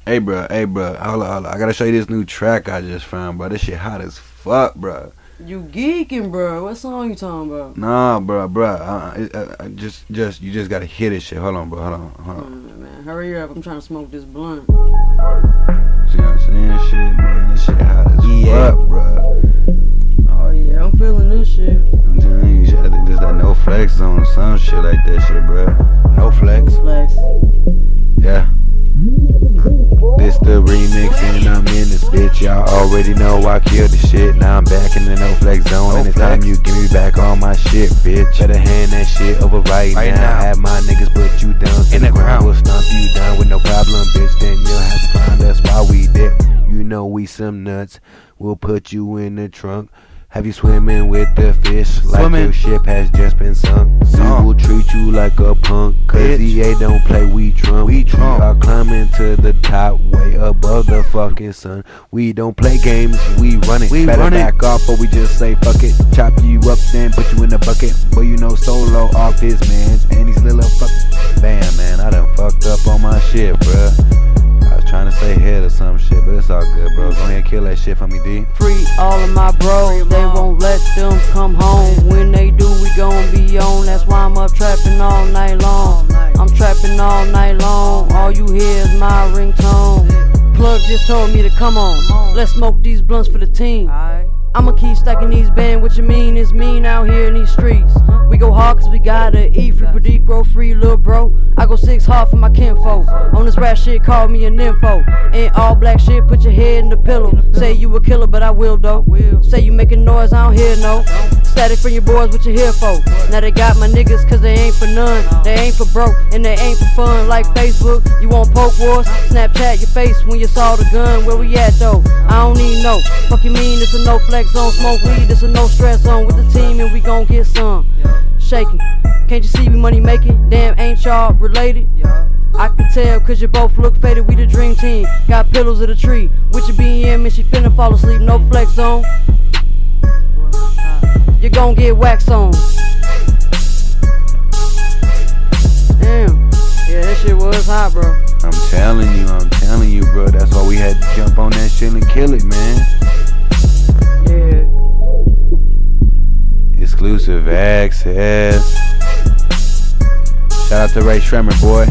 Hey, bro, hold on. I gotta show you this new track I just found, bro. This shit hot as fuck, bro. You geeking, bro. What song you talking about? Nah, bro. You just gotta hear this shit. Hold on, bro. Hold on. Man, hurry up. I'm trying to smoke this blunt. See what I'm saying? Shit, man. This shit hot as fuck, bro. Oh, yeah. I'm feeling this shit. I'm telling you, shit, I think this that No Flex zone or some shit like that shit, bro. No Flex. Yeah. This the remix and I'm in this bitch. Y'all already know I killed the shit. Now I'm back in the No Flex zone. And it's time you give me back all my shit, bitch. Better hand that shit over right now. Have my niggas put you down in the ground. We'll stomp you down with no problem, bitch. Then you'll have to find us while we dip. You know we some nuts. We'll put you in the trunk. Have you swimming with the fish like your ship has just been sunk? We will treat you like a punk, cause EA don't play, we trump. We are climbing to the top, way above the fucking sun. We don't play games, we run it. Better back off, but we just say fuck it. Chop you up, then put you in the bucket. But you know Solo off his mans, and these little fuck. Bam, man, I done fucked up on my shit, bruh. I was trying to say head or some shit, but it's all good, bro. Go ahead and kill that shit for me, D. Free all of my bros, they won't let them come home. When they do, we gon' be on. That's why I'm up trapping all night long. I'm trapping all night long. All you hear is my ringtone. Plug just told me to come on. Let's smoke these blunts for the team. I'ma keep stacking these bands. What you mean is mean out here in these streets. We go hard cause we gotta eat. Free pretty grow free, little bro. I go 6 hard for my kinfolk. On this rap shit, call me a nympho. And all black shit, put your head in the pillow. Say you a killer, but I will though. Say you making noise, I don't hear no. Static from your boys, what you here for? Now they got my niggas cause they ain't for none. They ain't for broke and they ain't for fun. Like Facebook, you want poke wars? Snapchat your face when you saw the gun. Where we at though? I don't need no. Fuck you mean it's a No Flex zone. Smoke weed, it's a no stress zone. With the team and we gon' get some. Shaking, can't you see we money making? Damn, ain't y'all related? I can tell cause you both look faded. We the dream team, got pillows of the tree. With your BM and she finna fall asleep. No Flex zone, you gon' get wax on. Damn, yeah, that shit was hot, bro. I'm telling you, bro. That's why we had to jump on that shit and kill it, man. Yeah. Exclusive access. Shout out to Ray Shremmer, boy.